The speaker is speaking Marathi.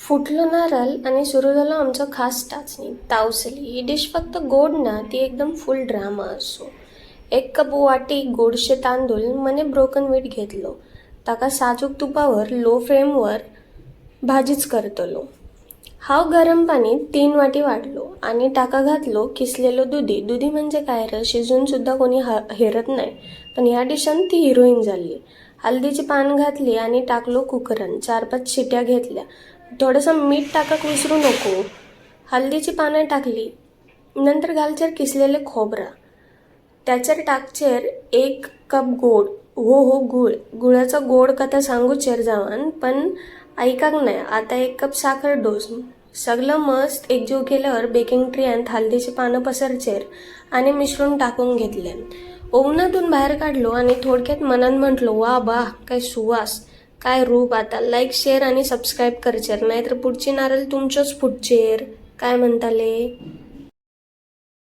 फुटलं नारळ आणि सुरू झालं आमचं खास टाचणी तावसली. ही डिश फक्त गोड ना, ती एकदम फुल ड्रामा असो. 1 कप वाटी गोडशे तांदूळ मने ब्रोकन वीट घेतलो. ताका साजूक तुपावर लो फ्लेमवर भाजीच करतलो. हाव गरम पाणी 3 वाटी वाढलो आणि टाका घातलो किसलेलो दुधी. दुधी म्हणजे काय र, शिजून सुद्धा कोणी हेरत नाही, पण ह्या डिशान ती हिरोईन झाली. हल्दीची पान घातली आणि टाकलो कुकरान. 4-5 शिट्या घेतल्या. थोडंसं मीठ टाकाक विसरू नको. हल्दीची पानं टाकली. नंतर घालचेर किसलेले खोबरा. त्याचेर टाकचेर 1 कप गोड. हो गुळ. गुळाचा गोड कथा सांगूचेर जावन, पण ऐकाक नाही. आता 1 कप साखर डोस. सगळं मस्त एकजीव केल्यावर बेकिंग ट्रेयांत हल्दीची पानं पसरचेर आणि मिश्रण टाकून घेतले. ओव्हनातून बाहेर काढलो आणि थोडक्यात मनात म्हटलो, वा बा काय सुवास, काय रूप. आता लाईक, शेअर आणि सबस्क्राईब करचेर, नाहीतर पुढची नारळ तुमचंच फुटचेर. काय म्हणताले?